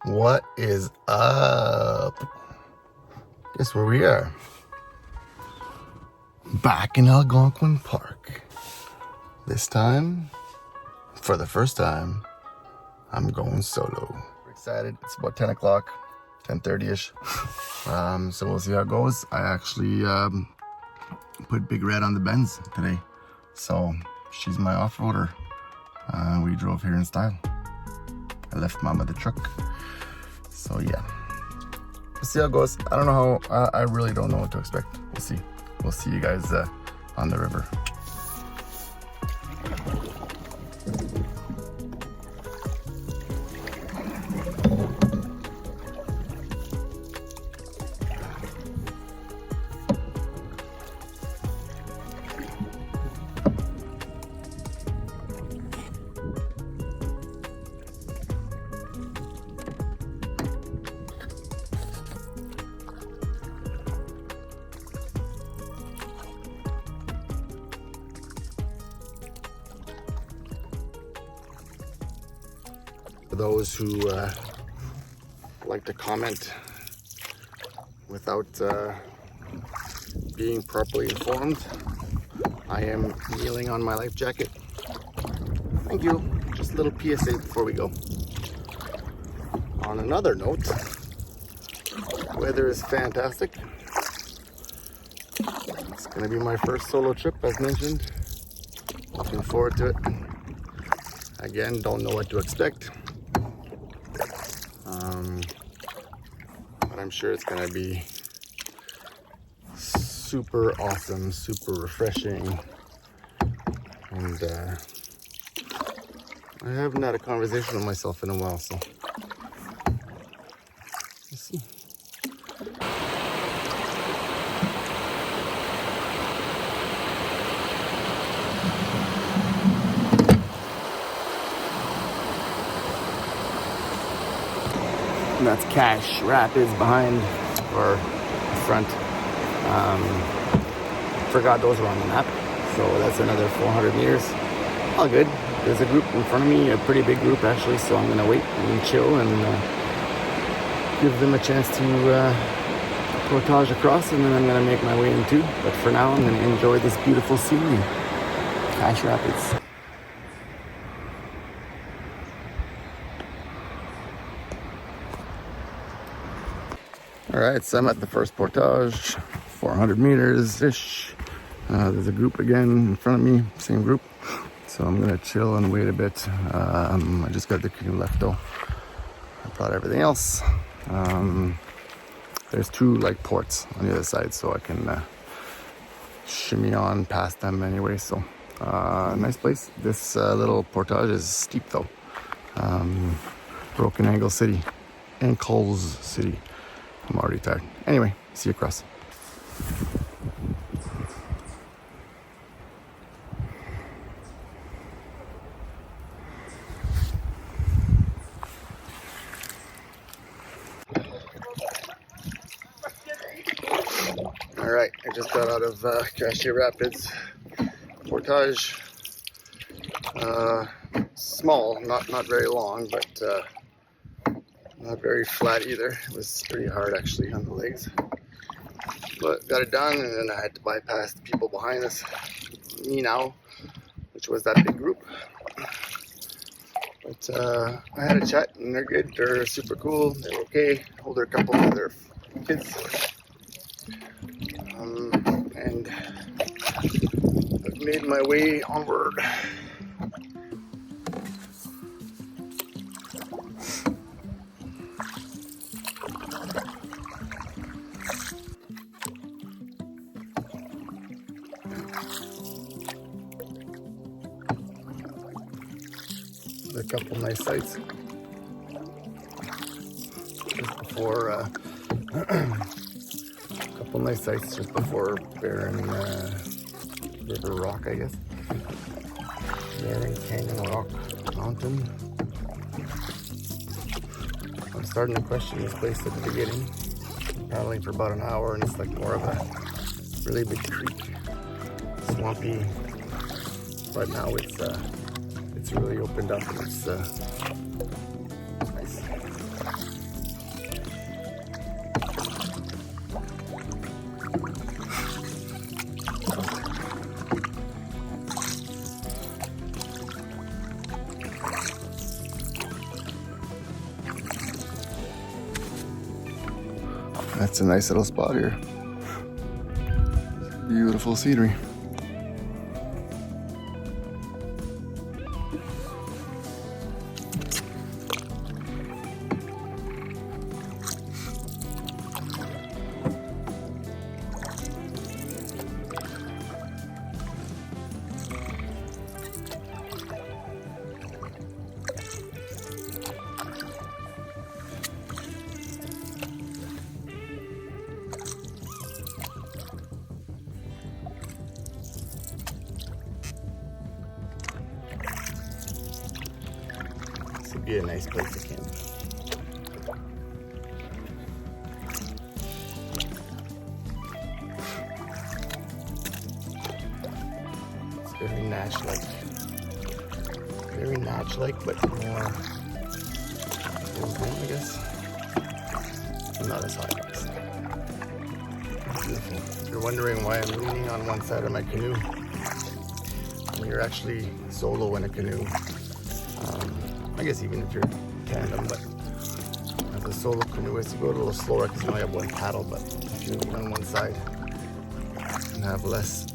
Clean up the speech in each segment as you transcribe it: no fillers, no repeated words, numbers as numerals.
What is up? Guess where we are? Back in Algonquin Park. This time, for the first time, I'm going solo. We're excited. It's about 10 o'clock, 10:30ish. So we'll see how it goes. I actually put Big Red on the Benz today. So she's my off-roader. We drove here in style. I left Mama the truck. So yeah, we'll see how it goes. I don't know how, I really don't know what to expect. We'll see. We'll see you guys on the river. For those who like to comment without being properly informed, I am kneeling on my life jacket. Thank you. Just a little PSA before we go. On another note, weather is fantastic. It's going to be my first solo trip, as mentioned. Looking forward to it. Again, don't know what to expect. But I'm sure it's gonna be super awesome, super refreshing. And I haven't had a conversation with myself in a while, so let's see. And that's Cache Rapids behind or front. Forgot those were on the map. So that's another 400 meters. All good. There's a group in front of me, a pretty big group actually. So I'm gonna wait and chill and give them a chance to portage across, and then I'm gonna make my way in too. But for now, I'm gonna enjoy this beautiful scenery, Cache Rapids. All right, so I'm at the first portage, 400 meters-ish. There's a group again in front of me, same group. So I'm gonna chill and wait a bit. I just got the canoe left though. I brought everything else. There's two like ports on the other side, so I can shimmy on past them anyway. So nice place. This little portage is steep though. Broken Angle City, Ankles City. I'm already tired. Anyway, see you across. All right, I just got out of Cache Rapids portage. Small, not very long, but not very flat either. It was pretty hard actually on the legs, but got it done. And then I had to bypass the people behind us, me now, which was that big group. But I had a chat and they're good. They're super cool. They're okay. Older couple with their kids. And I've made my way onward. A couple nice sights just before just before Barron River Rock, I guess. Barron Canyon Rock Mountain. I'm starting to question this place at the beginning. Paddling for about an hour, and it's like more of a really big creek, swampy. But now it's really opened up, and it's nice. That's a nice little spot here. Beautiful scenery. This would be a nice place to camp. It's very notch-like. Very notch-like, but more I guess. Not as high, I guess. Beautiful. If you're wondering why I'm leaning on one side of my canoe, when you're actually solo in a canoe, I guess even if you're tandem, but as a solo canoeist, you go a little slower because you only have one paddle, but if you lean on one side and have less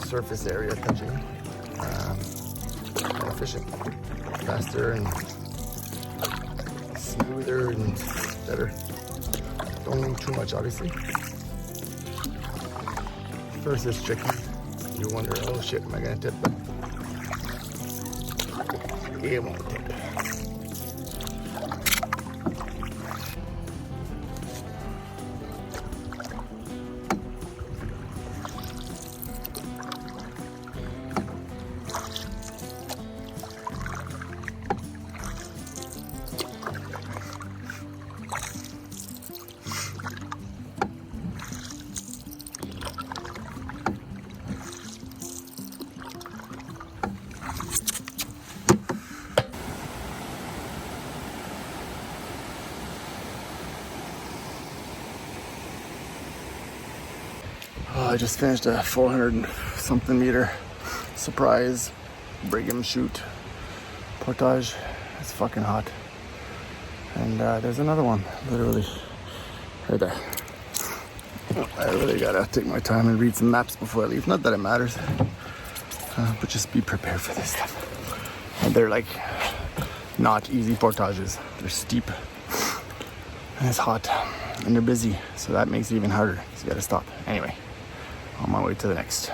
surface area touching, more efficient, faster, and smoother and better. Don't lean too much, obviously. First it's tricky. You wonder, oh shit, am I gonna tip? But it won't tip. I just finished a 400 and something meter surprise Brigham shoot portage. It's fucking hot. And there's another one, literally right there. I really gotta take my time and read some maps before I leave. Not that it matters, but just be prepared for this stuff. And they're like not easy portages. They're steep and it's hot and they're busy, so that makes it even harder because you gotta stop. Anyway, on my way to the next.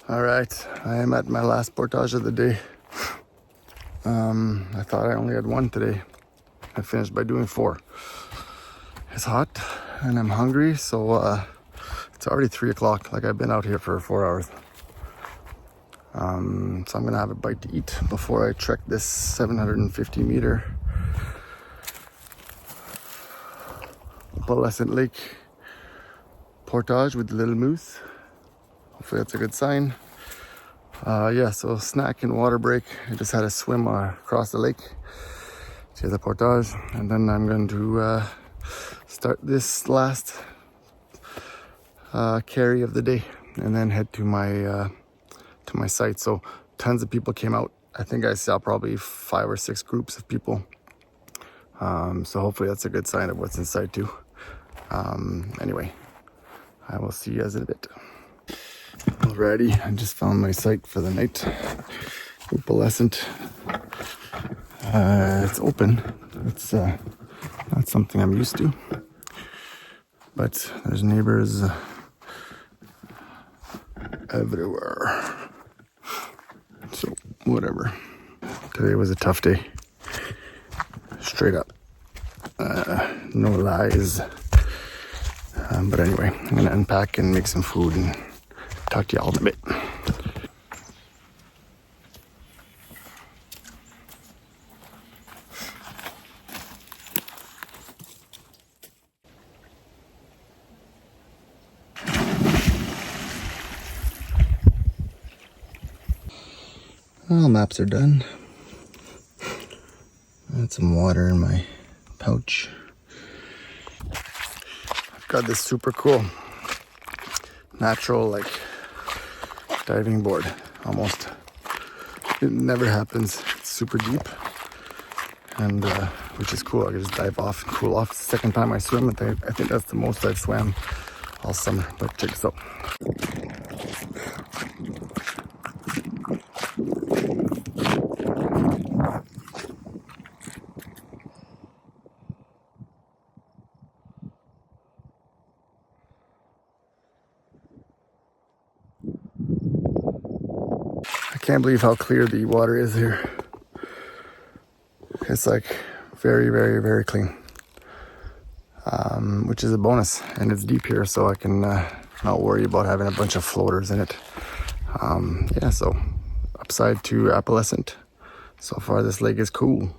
All right, I am at my last portage of the day. I thought I only had one today. I finished by doing 4. It's hot and I'm hungry, so it's already 3 o'clock. Like I've been out here for 4 hours. So I'm gonna have a bite to eat before I trek this 750 meter opalescent lake portage with the little moose. Hopefully that's a good sign. Yeah, so snack and water break. I just had a swim across the lake to the portage, and then I'm going to start this last carry of the day, and then head to my site. So tons of people came out. I think I saw probably 5 or 6 groups of people. So hopefully that's a good sign of what's inside too. Anyway, I will see you guys in a bit. Alrighty, I just found my site for the night. Opalescent. It's open. It's not something I'm used to. But there's neighbors everywhere. So, whatever. Today was a tough day. Straight up. No lies. But anyway, I'm going to unpack and make some food and talk to you all in a bit. Well, maps are done. Got some water in my pouch. I've got this super cool natural like diving board almost. It never happens. It's super deep and which is cool. I can just dive off and cool off. It's the second time I swim. I think that's the most I've swam all summer. But check this out. I can't believe how clear the water is here. It's like very, very, very clean, which is a bonus. And it's deep here, so I can not worry about having a bunch of floaters in it. Yeah, so upside to Appalachia. So far, this lake is cool.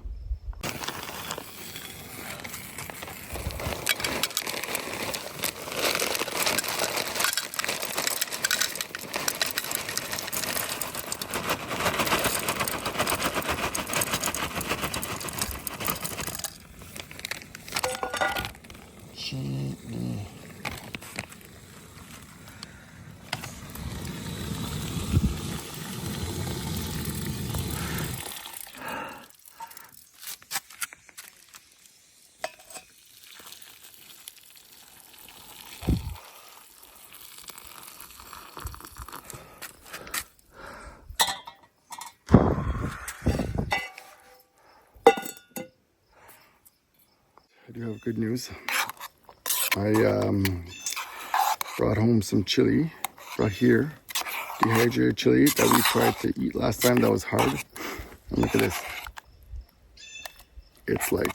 I do have good news. I brought home some chili, brought here, dehydrated chili that we tried to eat last time. That was hard. And look at this. It's like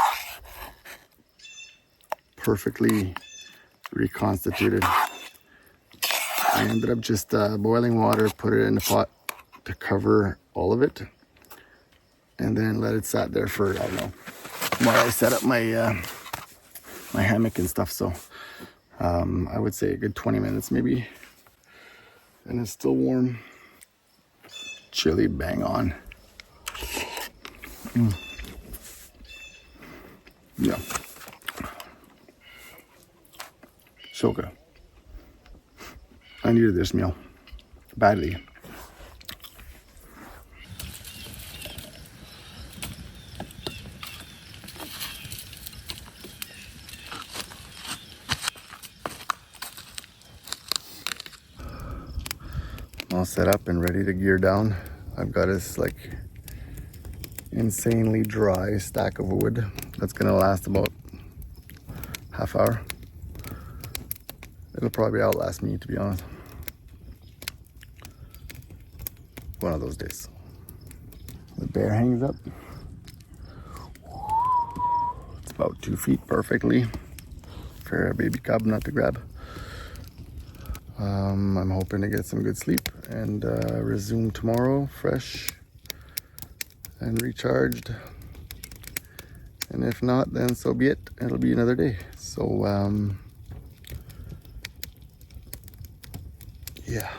perfectly reconstituted. I ended up just boiling water, put it in the pot to cover all of it, and then let it sat there for, I don't know, while I set up my my hammock and stuff. So I would say a good 20 minutes maybe, and it's still warm. Chili bang on. Yeah, so good. I needed this meal badly. All set up and ready to gear down. I've got this like insanely dry stack of wood that's gonna last about half hour. It'll probably outlast me, to be honest. One of those days. The bear hangs up. It's about 2 feet perfectly for a baby cub not to grab. I'm hoping to get some good sleep and resume tomorrow fresh and recharged. And if not, then so be it. It'll be another day. So, yeah.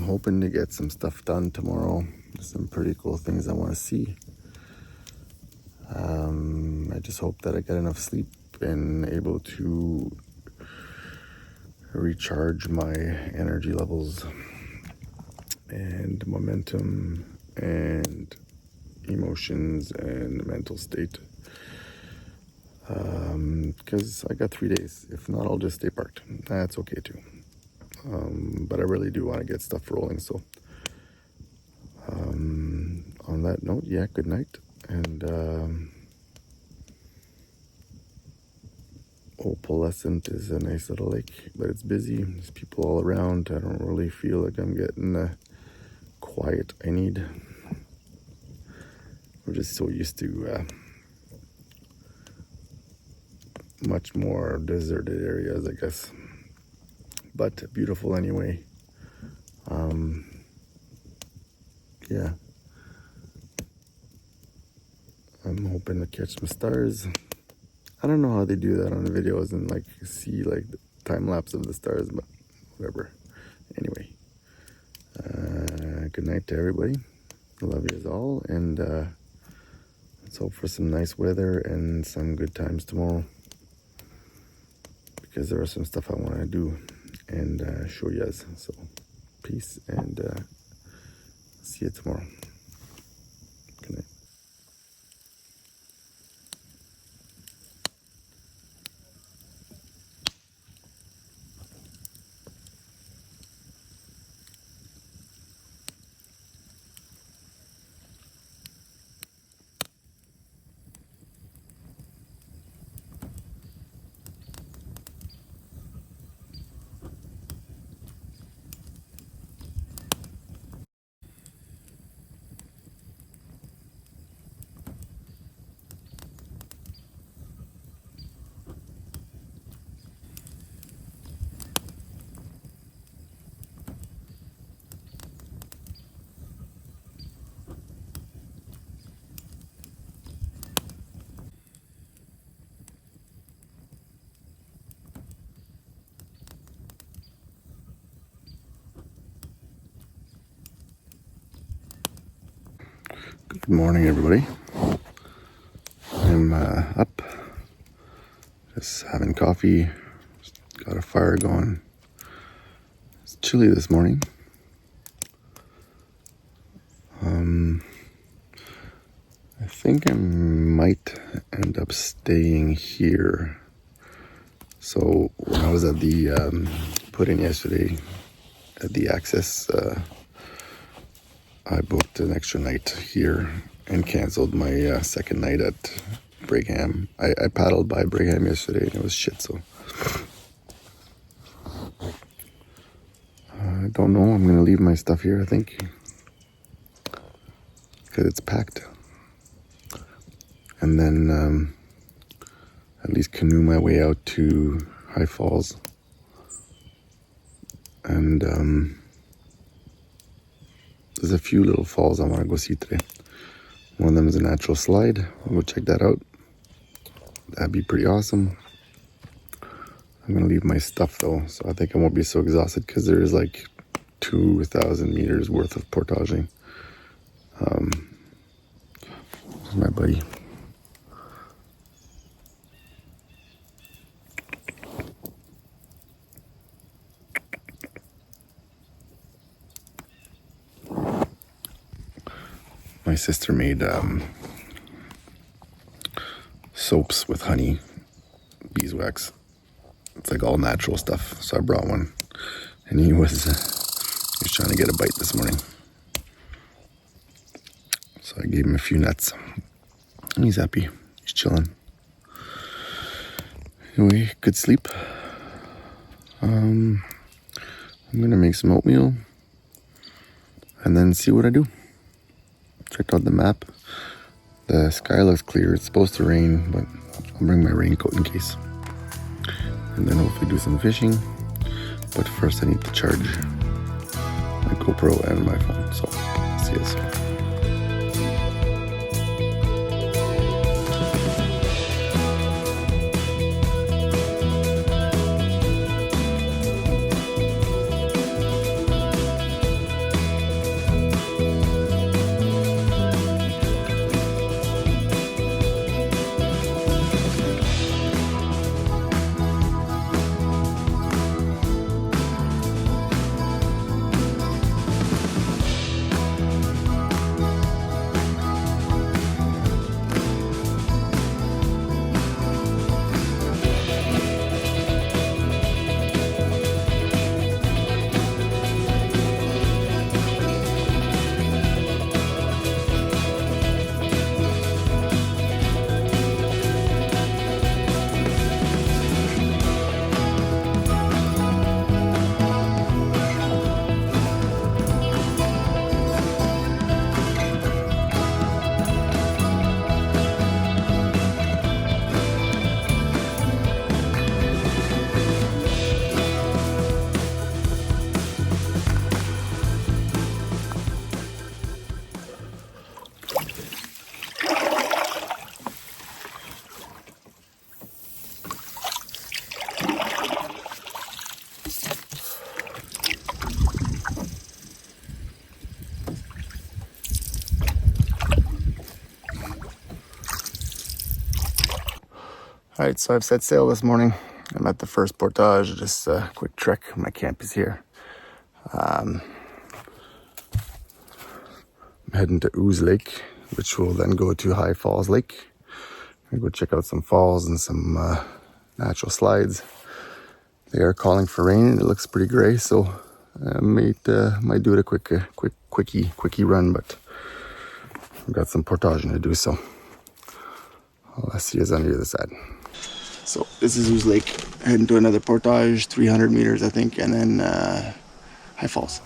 hoping to get some stuff done tomorrow. Some pretty cool things I want to see. I just hope that I get enough sleep and able to recharge my energy levels and momentum and emotions and mental state. Because I got 3 days. If not, I'll just stay parked. That's okay too. But I really do want to get stuff rolling. So on that note, yeah, good night. And Opalescent is a nice little lake, but it's busy. There's people all around. I don't really feel like I'm getting the quiet I need. We're just so used to much more deserted areas, I guess. But beautiful anyway. Yeah. I'm hoping to catch some stars. I don't know how they do that on the videos and like see like the time lapse of the stars, but whatever. Anyway, good night to everybody. I love you all, and let's hope for some nice weather and some good times tomorrow, because there are some stuff I want to do and show you guys. So peace, and see you tomorrow. Good night. Good morning, everybody. I'm up, just having coffee, got a fire going. It's chilly this morning. I think I might end up staying here. So when I was at the put-in yesterday at the Access, I booked an extra night here and canceled my second night at Brigham. I paddled by Brigham yesterday and it was shit, so I don't know. I'm gonna leave my stuff here, I think, because it's packed, and then at least canoe my way out to High Falls. And there's a few little falls I want to go see today. One of them is a natural slide. I'll go check that out. That'd be pretty awesome. I'm going to leave my stuff though, so I think I won't be so exhausted, because there is like 2,000 meters worth of portaging. There's my buddy. My sister made soaps with honey, beeswax. It's like all natural stuff. So I brought one, and he was trying to get a bite this morning. So I gave him a few nuts, and he's happy. He's chilling. Anyway, good sleep. I'm gonna make some oatmeal and then see what I do. Checked out the map. The sky looks clear. It's supposed to rain, but I'll bring my raincoat in case. And then hopefully do some fishing. But first I need to charge my GoPro and my phone. So, see you soon. All right, so I've set sail this morning. I'm at the first portage, just a quick trek. My camp is here. I'm heading to Ooze Lake, which will then go to High Falls Lake. I'm gonna go check out some falls and some natural slides. They are calling for rain and it looks pretty gray, so I might do it a quickie run, but I've got some portaging to do, so I'll see you on the other side. So this is Ooze Lake, heading to another portage, 300 meters I think, and then High Falls.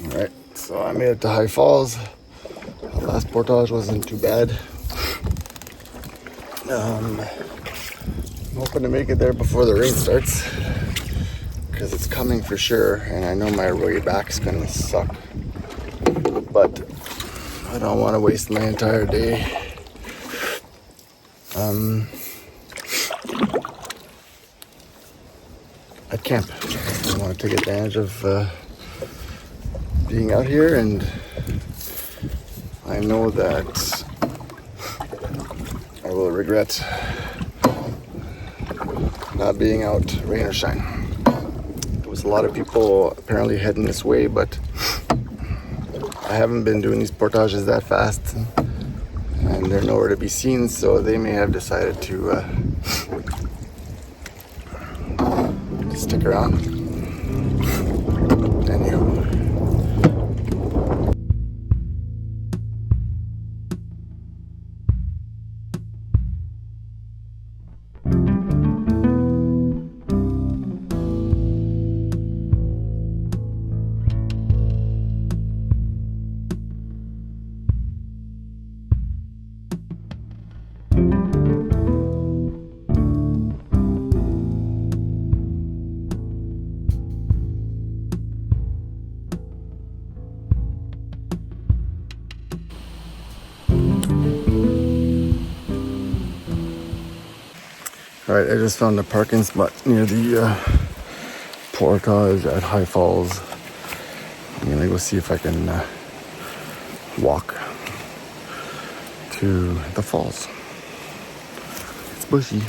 Alright, so I made it to High Falls. The last portage wasn't too bad. I'm hoping to make it there before the rain starts, because it's coming for sure, and I know my way back's gonna suck. But I don't want to waste my entire day at camp. I want to take advantage of being out here, and I know that I will regret not being out, rain or shine. There was a lot of people apparently heading this way, but I haven't been doing these portages that fast, and they're nowhere to be seen, so they may have decided to stick around. Anywho. Alright, I just found a parking spot near the portage at High Falls. I'm gonna go see if I can walk to the falls. It's bushy.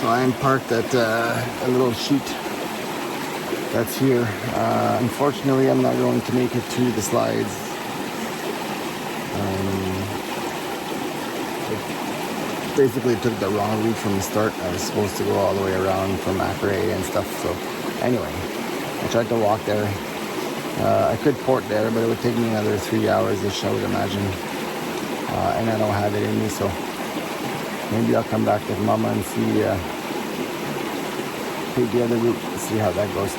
So I am parked at a little chute that's here. Unfortunately, I'm not going to make it to the slides. Basically took the wrong route from the start. I was supposed to go all the way around from Acre and stuff. So anyway, I tried to walk there. I could port there, but it would take me another 3 hours-ish, I would imagine. And I don't have it in me, so maybe I'll come back with Mama and see, take the other route and see how that goes.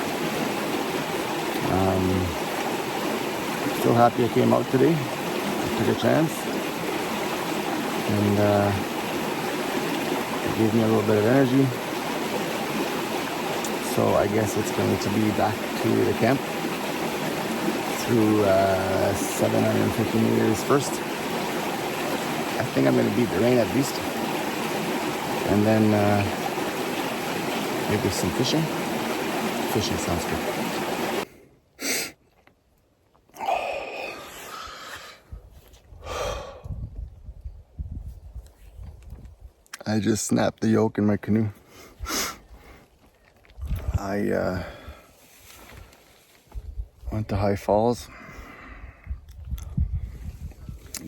Still happy I came out today. I took a chance. And it gave me a little bit of energy. So I guess it's going to be back to the camp through 750 meters first. I think I'm going to beat the rain at least. And then maybe some fishing. Fishing sounds good. I just snapped the yoke in my canoe. I went to High Falls,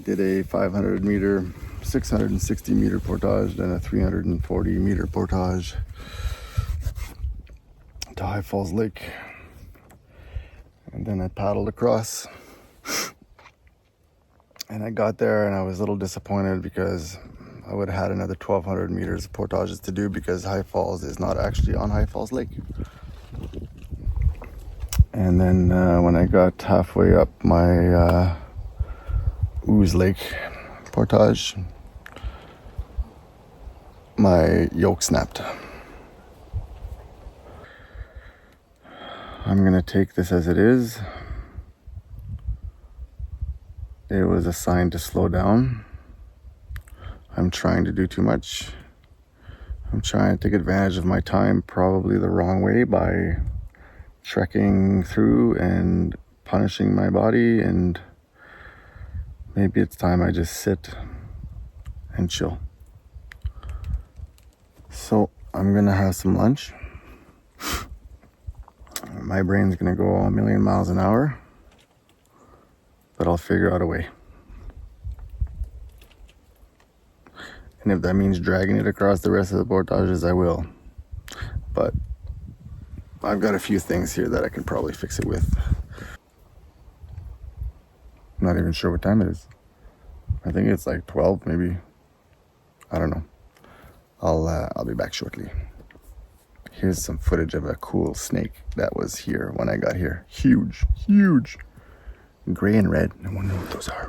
did a 500 meter, 660 meter portage, then a 340 meter portage to High Falls Lake. And then I paddled across. And I got there and I was a little disappointed because I would have had another 1,200 meters of portages to do because High Falls is not actually on High Falls Lake. And then when I got halfway up my Ooze Lake portage, my yoke snapped. I'm gonna take this as it is. It was a sign to slow down. I'm trying to do too much. I'm trying to take advantage of my time probably the wrong way by trekking through and punishing my body, and maybe it's time I just sit and chill. So I'm gonna have some lunch. My brain's gonna go a million miles an hour, but I'll figure out a way. And if that means dragging it across the rest of the portages, I will. But I've got a few things here that I can probably fix it with. I'm not even sure what time it is. I think it's like 12, maybe. I don't know. I'll be back shortly. Here's some footage of a cool snake that was here when I got here. Huge, huge. Gray and red. I wonder what those are.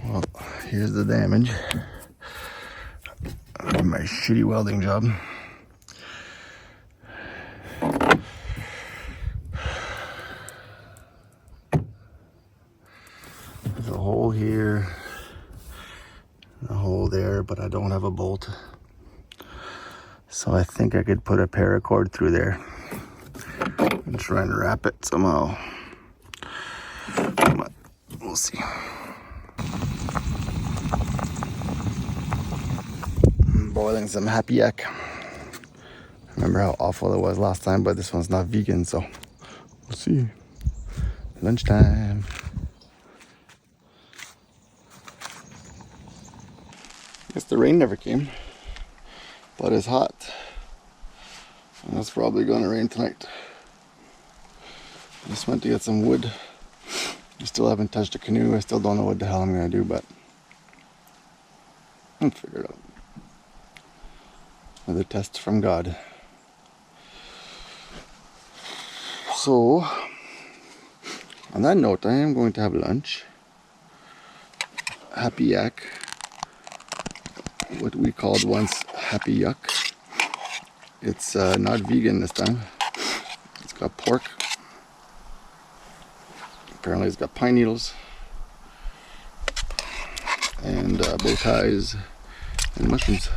Well, here's the damage of my shitty welding job. There's a hole here, a hole there, but I don't have a bolt. So I think I could put a paracord through there and try and wrap it somehow. But we'll see. I'm boiling some happy yak. Remember how awful it was last time, but this one's not vegan, so we'll see. Lunchtime. Guess the rain never came, but it's hot. And it's probably gonna rain tonight. Just went to get some wood. I still haven't touched the canoe. I still don't know what the hell I'm gonna do, but I'll figure it out. Another test from God. So, on that note, I am going to have lunch. Happy yak. What we called once happy yuck. It's not vegan this time. It's got pork. Apparently it's got pine needles. and bow ties and mushrooms.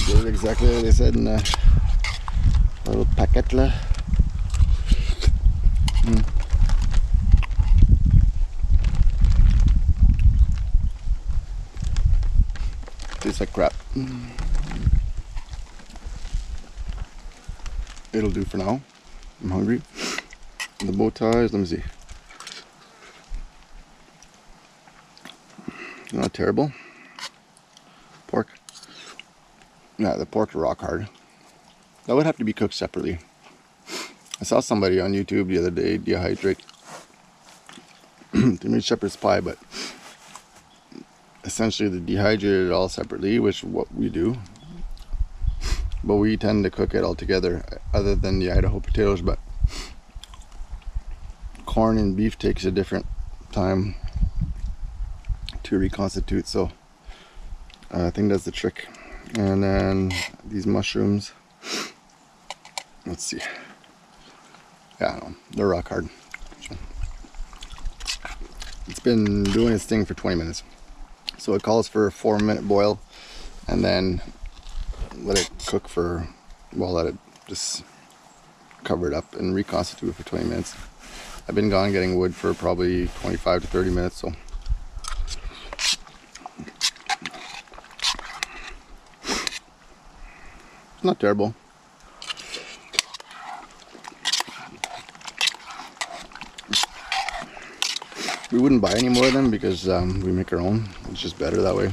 Did it exactly what they said in a little paquetla. Tastes like crap. It'll do for now. I'm hungry. The bow ties, let me see. Not terrible. Pork. Yeah, the pork's rock hard. That would have to be cooked separately. I saw somebody on YouTube the other day dehydrate. They made shepherd's pie, but essentially they dehydrated it all separately, which is what we do. But we tend to cook it all together, other than the Idaho potatoes. But corn and beef takes a different time to reconstitute, so I think that's the trick. And then these mushrooms, let's see. Yeah, no, they're rock hard. So it's been doing its thing for 20 minutes. So it calls for a 4-minute boil, and then let it cook for, well, let it just cover it up and reconstitute it for 20 minutes. I've been gone getting wood for probably 25 to 30 minutes, so not terrible. We wouldn't buy any more of them because we make our own. It's just better that way.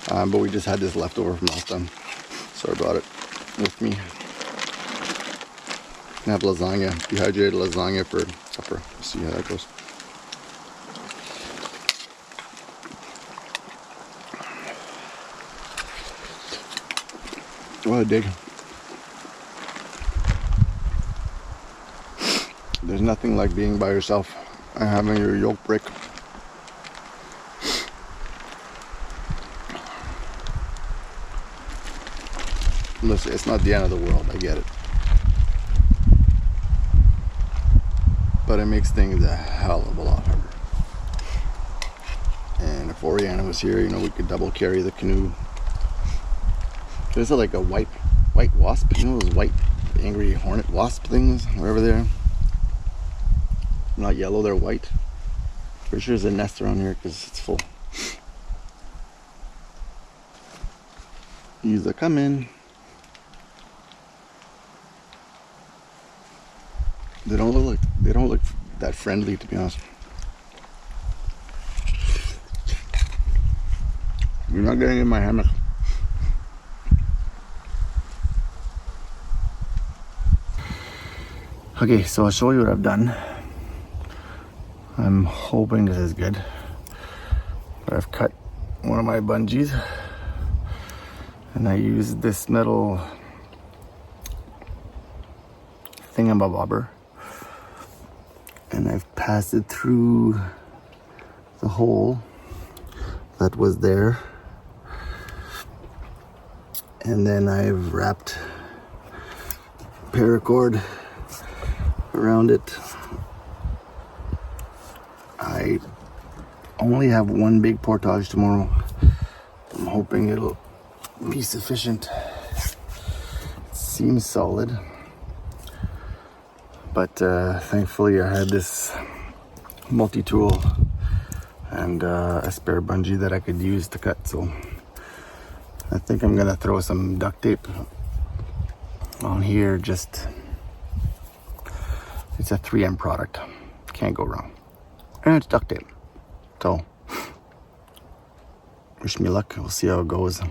But we just had this leftover from last time, so I brought it with me. I have lasagna, dehydrated lasagna for supper. Let's see how that goes. What a dig. There's nothing like being by yourself and having your yoke break. Listen, it's not the end of the world, I get it. But it makes things a hell of a lot harder. And if Oriana was here, you know, we could double carry the canoe. There's like a white wasp, you know, those white angry hornet wasp things, wherever they are. Not yellow, they're white. Pretty sure there's a nest around here because it's full. These are coming. They don't look that friendly, to be honest. You're not getting in my hammock. Okay, so I'll show you what I've done. I'm hoping this is good. But I've cut one of my bungees, and I used this metal thingamabobber, and I've passed it through the hole that was there, and then I've wrapped paracord around it. I only have one big portage tomorrow. I'm hoping it'll be sufficient. It seems solid, but thankfully I had this multi-tool and a spare bungee that I could use to cut, so I think I'm gonna throw some duct tape on here. Just, it's a 3M product, can't go wrong, and it's duct tape, so wish me luck. We'll see how it goes.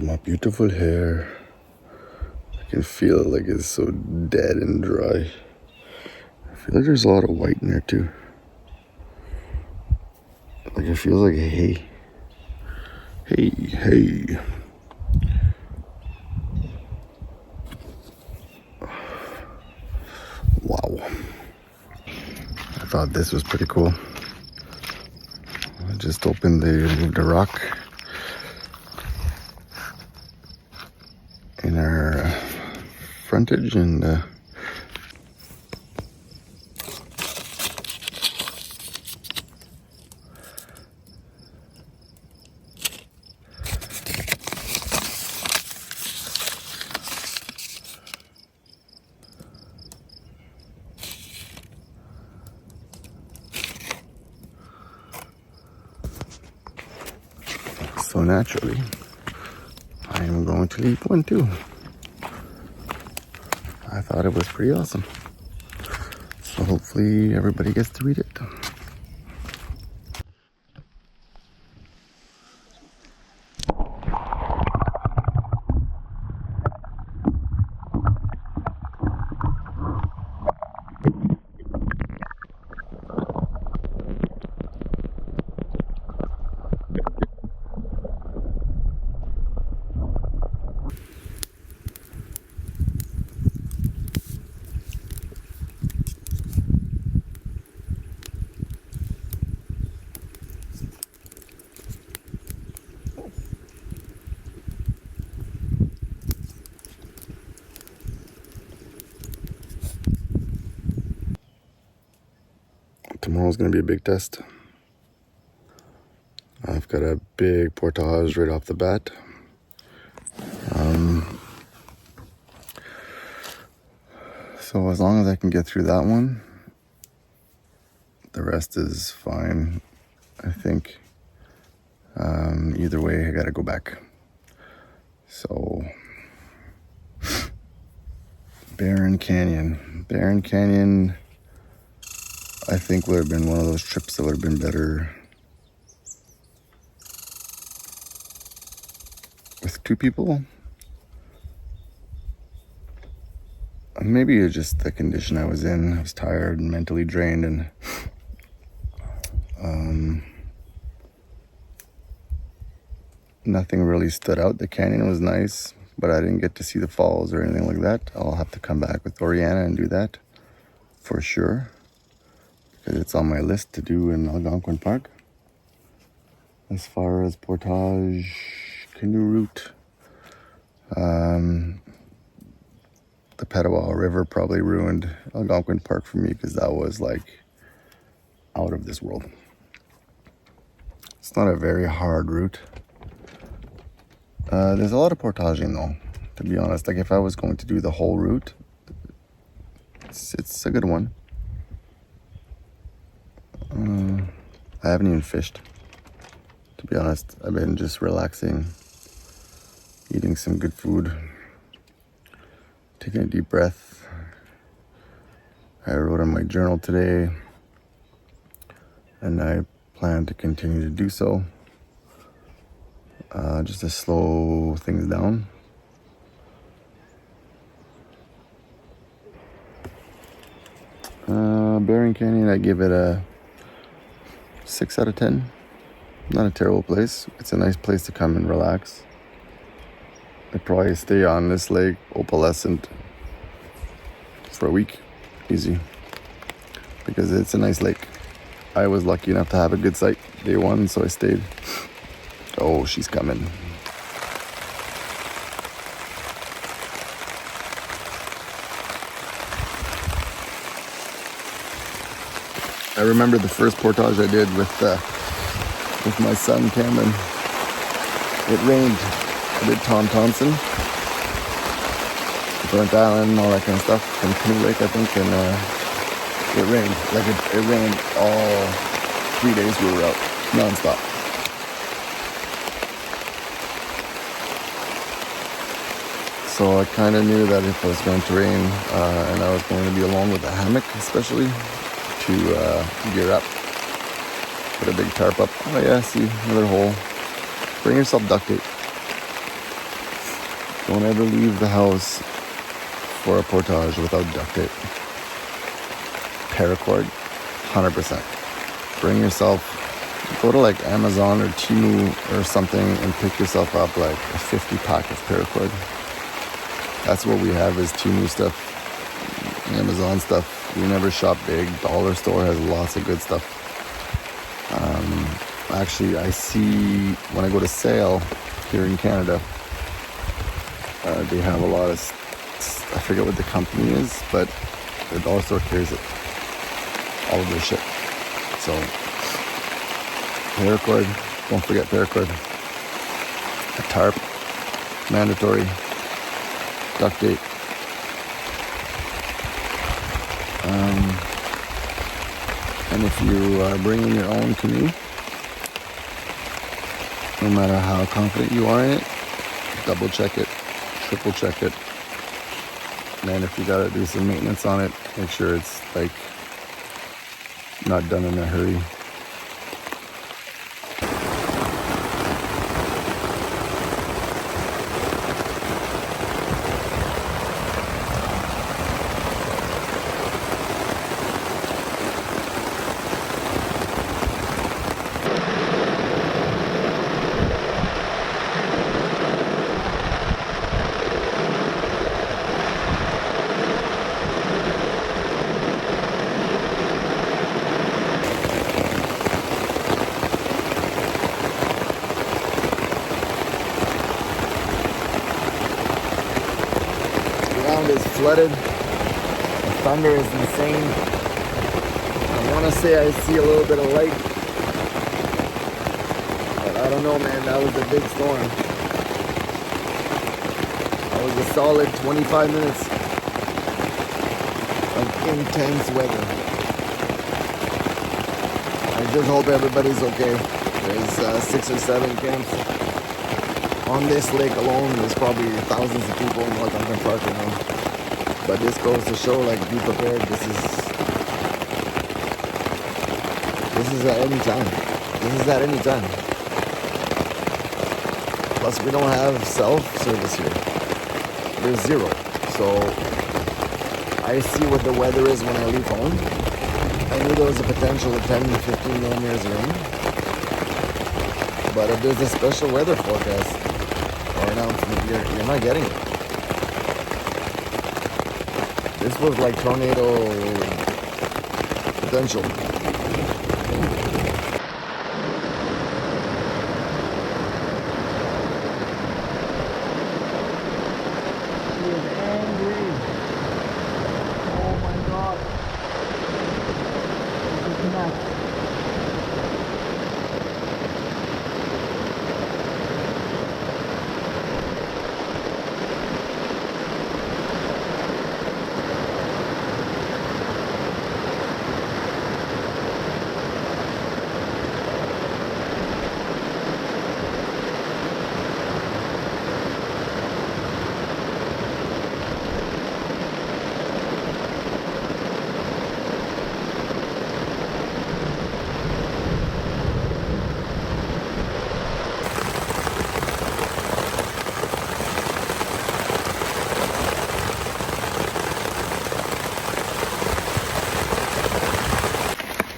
my beautiful hair. I can feel it like it's so dead and dry. I feel like there's a lot of white in there too. Like it feels like hay. Hey. Wow. I thought this was pretty cool. I just opened the rock in our frontage and so naturally, I am going to leave one too. I thought it was pretty awesome. So hopefully everybody gets to read it. Tomorrow's gonna be a big test. I've got a big portage right off the bat. So as long as I can get through that one, the rest is fine, I think. Either way, I gotta go back. So, Barron Canyon, I think would have been one of those trips that would have been better with two people. Maybe it's just the condition I was in. I was tired and mentally drained, and nothing really stood out. The canyon was nice, but I didn't get to see the falls or anything like that. I'll have to come back with Oriana and do that for sure, because it's on my list to do in Algonquin Park. As far as portage canoe route, the Petawawa River probably ruined Algonquin Park for me, because that was like out of this world. It's not a very hard route. There's a lot of portaging though, to be honest. Like if I was going to do the whole route, it's a good one. I haven't even fished, to be honest. I've been just relaxing, eating some good food, taking a deep breath. I wrote in my journal today, and I plan to continue to do so, just to slow things down. Barron Canyon, I give it a 6 out of 10. Not a terrible place. It's a nice place to come and relax. I'd probably stay on this lake, opalescent, for a week, easy, because it's a nice lake. I was lucky enough to have a good sight day one, so I stayed. Oh, she's coming. I remember the first portage I did with my son Cameron. It rained. I did Tom Thompson, Burnt Island, and all that kind of stuff from Canoe Lake, I think, and it rained. Like it rained all 3 days we were out, non-stop. So I kind of knew that if it was going to rain, and I was going to be alone with a hammock, especially, to gear up. Put a big tarp up. Oh yeah, see, another hole. Bring yourself duct tape. Don't ever leave the house for a portage without duct tape. Paracord, 100%. Bring yourself, go to like Amazon or Temu or something and pick yourself up like a 50 pack of paracord. That's what we have is Temu stuff, Amazon stuff. We never shop big. Dollar store has lots of good stuff. Actually, I see when I go to sale here in Canada, they have a lot of, I forget what the company is, but the dollar store carries it, all of their shit. So, paracord, don't forget paracord. A tarp, mandatory. Duct tape. And if you are bringing your own canoe, no matter how confident you are in it, double check it, triple check it. And if you gotta do some maintenance on it, make sure it's like not done in a hurry. Is flooded. The thunder is insane. I want to say I see a little bit of light, but I don't know, man. That was a big storm. That was a solid 25 minutes of intense weather. I just hope everybody's okay. There's 6 or 7 camps on this lake alone. There's probably thousands of people in Algonquin Park right now. But this goes to show, like, be prepared. This is at any time. This is at any time. Plus, we don't have self-service here. There's zero. So, I see what the weather is when I leave home. I knew there was a potential of 10 to 15 millimeters of rain. But if there's a special weather forecast or announcement, you're not getting it. This was like tornado potential. He is angry. Oh my God. This is nuts.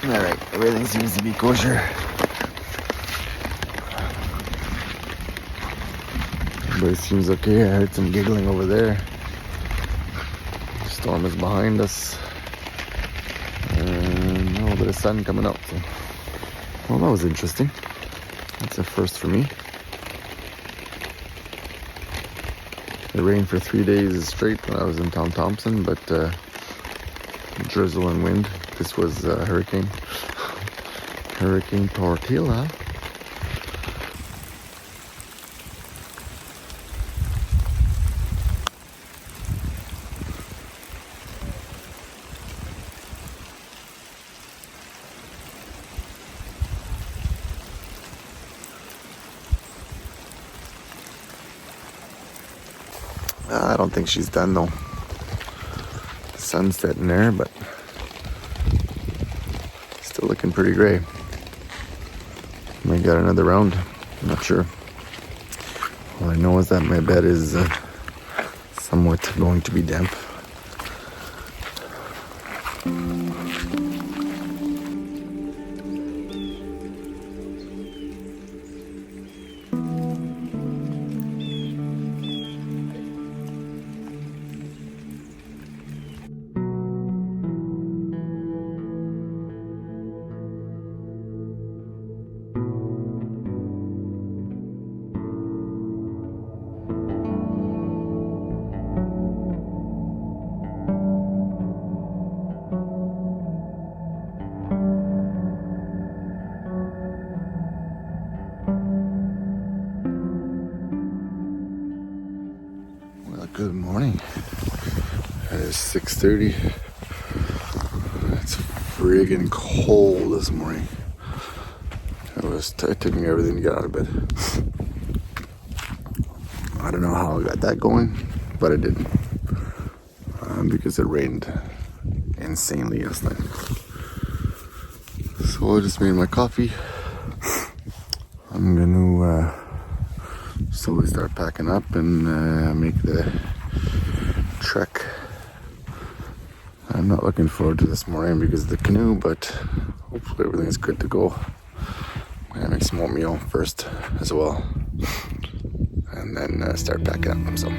Alright, everything seems to be kosher. Everybody seems okay. I heard some giggling over there. The storm is behind us. And a little bit of sun coming out. So. Well, that was interesting. That's a first for me. It rained for 3 days straight when I was in Tom Thompson, but drizzle and wind. This was Hurricane Tortilla. I don't think she's done though. The sun's setting there, but still looking pretty gray. Might get another round. I'm not sure. All I know is that my bed is somewhat going to be damp. Good morning. It is 6:30. It's friggin' cold this morning. It took me everything to get out of bed. I don't know how I got that going, but I did. Because it rained insanely yesterday. So I just made my coffee. I'm gonna slowly start packing up and make the trek. I'm not looking forward to this morning because of the canoe, but hopefully everything's good to go. I'm gonna make some oatmeal first as well, and then start packing up. So.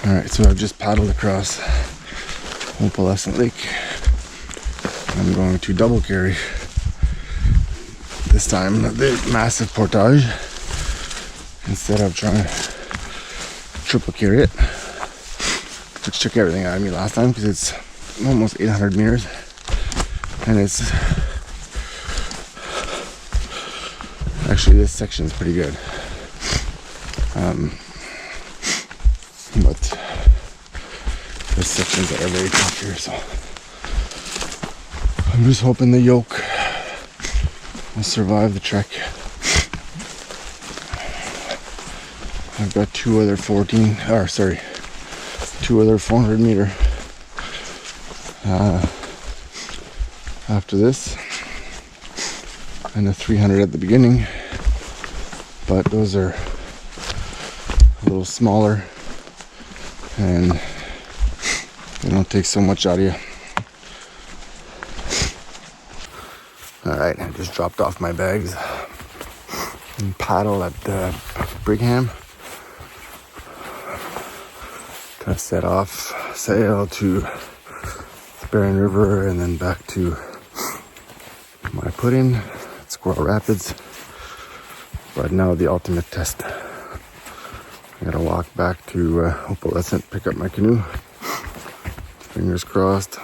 Alright, so I've just paddled across Opalescent Lake. I'm going to double carry this time the massive portage instead of trying to triple carry it, which took everything out of me last time because it's almost 800 meters and it's actually, this section is pretty good. But there's sections that are very tough here, so I'm just hoping the yoke will survive the trek. I've got two other 400 meter after this, and a 300 at the beginning, but those are a little smaller and they don't take so much out of you. Alright, I just dropped off my bags and paddle at Brigham to sail to the Barron River and then back to my put-in at Squirrel Rapids. But now the ultimate test. I gotta walk back to Opalescent, pick up my canoe. Fingers crossed.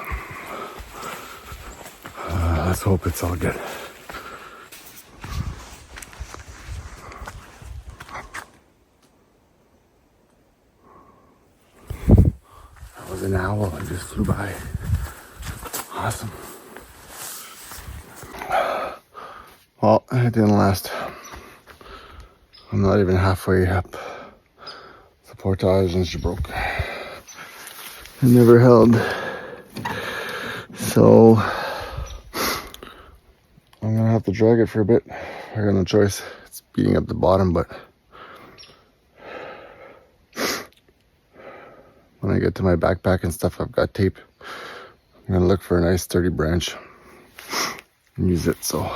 Let's hope it's all good. That was an owl that just flew by. Awesome. Well, it didn't last. I'm not even halfway up the portage and she broke. It never held. So I'm gonna have to drag it for a bit. I got no choice. It's beating up the bottom, but when I get to my backpack and stuff, I've got tape. I'm gonna look for a nice sturdy branch and use it. So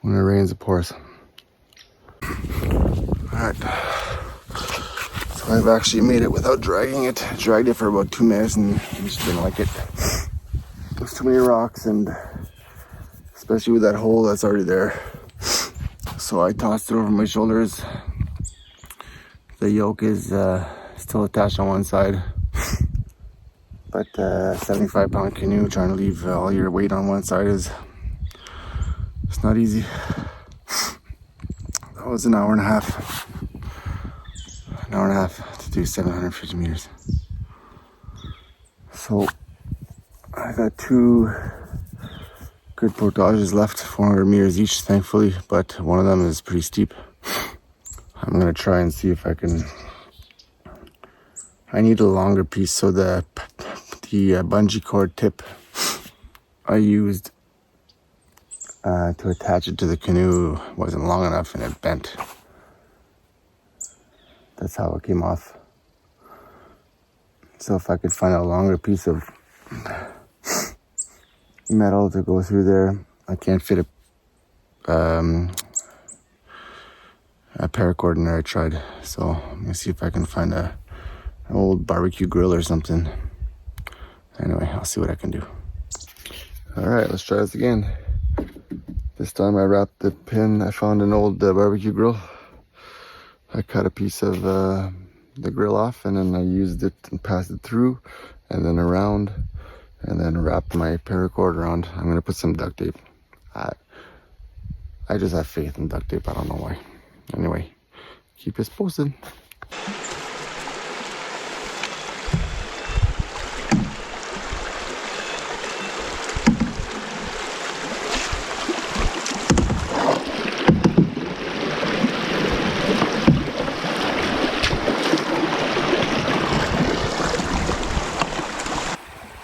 when it rains, it pours. Alright, so I've actually made it without dragging it. I dragged it for about 2 minutes and I just didn't like it. There's too many rocks, and especially with that hole that's already there. So I tossed it over my shoulders. The yoke is still attached on one side, but 75-pound canoe trying to leave all your weight on one side it's not easy. That was an hour and a half to do 750 meters. So I got 2 good portages left, 400 meters each, thankfully, but one of them is pretty steep. I'm gonna try and see if I can. I need a longer piece, so the bungee cord tip I used to attach it to the canoe wasn't long enough and it bent. That's how it came off. So if I could find a longer piece of metal to go through there, I can't fit a paracord in there. I tried, so I'm gonna see if I can find an old barbecue grill or something. Anyway, I'll see what I can do. All right, let's try this again. This time I wrapped the pin. I found an old barbecue grill. I cut a piece of the grill off, and then I used it and passed it through and then around, and then wrapped my paracord around. I'm gonna put some duct tape. I just have faith in duct tape. I don't know why. Anyway, keep us posted.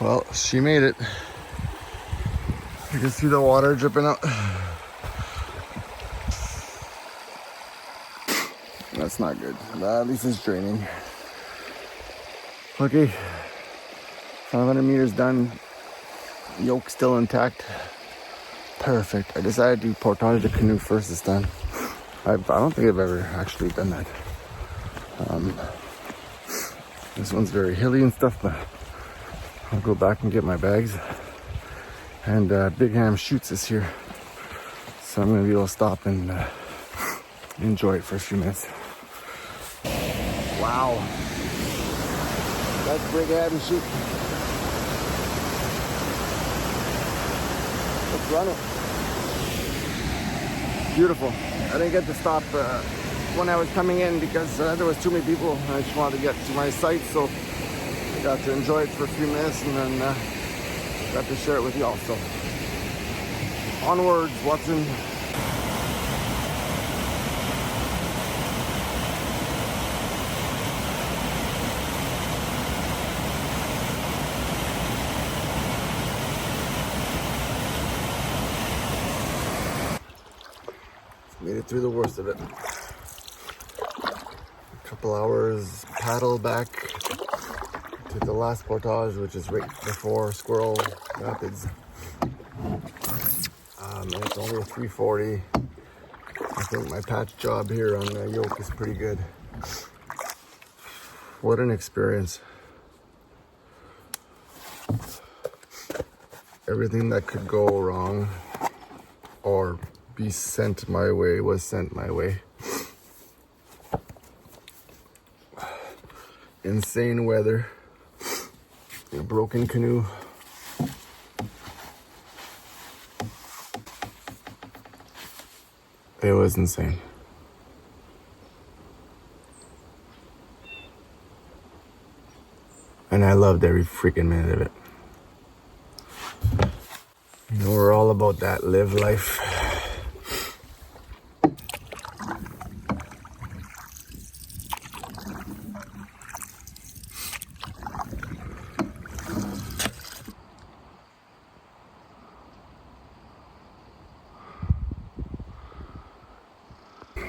Well, she made it. You can see the water dripping out. That's not good. At least it's draining. Okay, 500 meters done. Yoke still intact. Perfect. I decided to portage the canoe first this time. I don't think I've ever actually done that. This one's very hilly and stuff, but I'll go back and get my bags. And Big Ham Shoots is here, so I'm gonna be able to stop and enjoy it for a few minutes. Wow, that's Big Ham Shoot. Let's run it. Beautiful. I didn't get to stop when I was coming in because there was too many people. I just wanted to get to my site, so I got to enjoy it for a few minutes and then got to share it with y'all. So onwards, Watson. Made it through the worst of it. A couple hours paddle back to the last portage, which is right before Squirrel Rapids. And it's only a 340. I think my patch job here on the yoke is pretty good. What an experience. Everything that could go wrong or be sent my way was sent my way. Insane weather, a broken canoe. It was insane. And I loved every freaking minute of it. You know, we're all about that live life.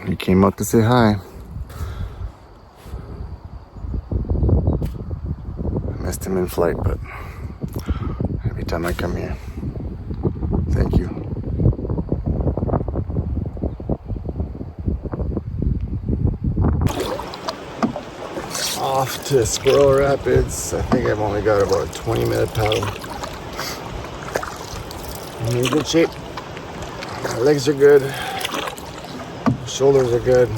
He came out to say hi. I missed him in flight, but every time I come here, thank you. Off to Squirrel Rapids. I think I've only got about a 20-minute paddle. I'm in good shape. My legs are good. Shoulders are good.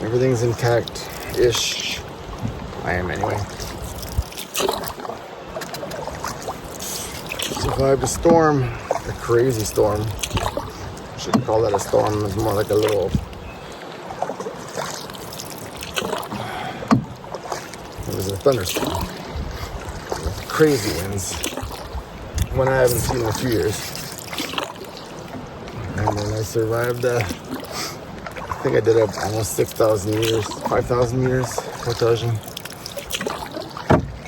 Everything's intact-ish. I am anyway. Survived a storm, a crazy storm. I shouldn't call that a storm. It's more like a little thunderstorm. Crazy winds. One I haven't seen in a few years. And then I survived, I think I did almost 6,000 meters, 5,000 meters portage.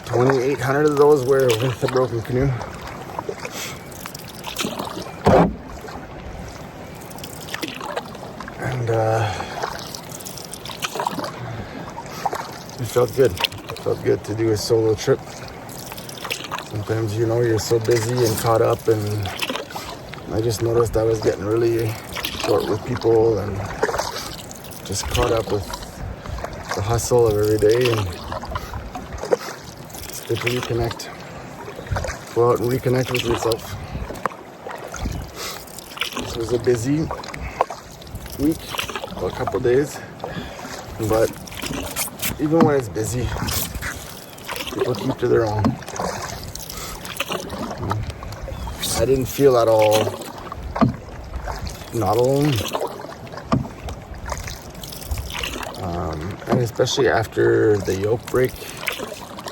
2,800 of those were with a broken canoe. And it felt good. It felt good to do a solo trip. Sometimes, you know, you're so busy and caught up, and I just noticed I was getting really short with people and just caught up with the hustle of every day, and it's good to reconnect. Go out and reconnect with yourself. This was a busy week, a couple days, but even when it's busy, people keep to their own. I didn't feel at all not alone. And especially after the yoke break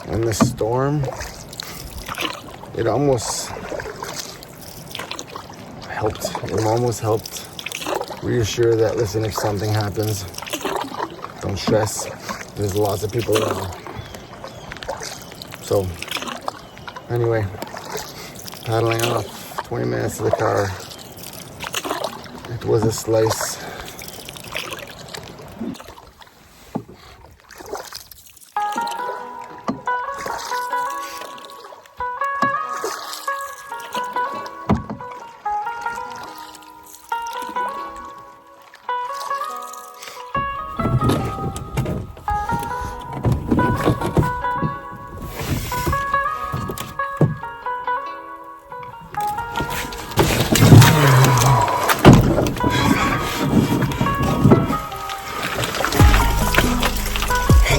and the storm, it almost helped. It almost helped reassure that, listen, if something happens, don't stress. There's lots of people around. So, anyway, paddling off 20 minutes to the car. It was a slice.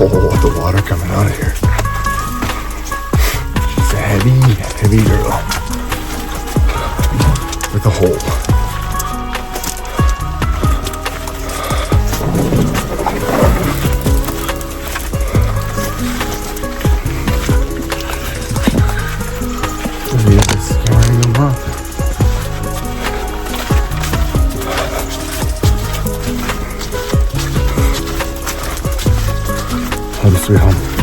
Oh, the water coming out of here. She's a heavy girl with a hole. Maybe it's carrying them up. Home sweet home.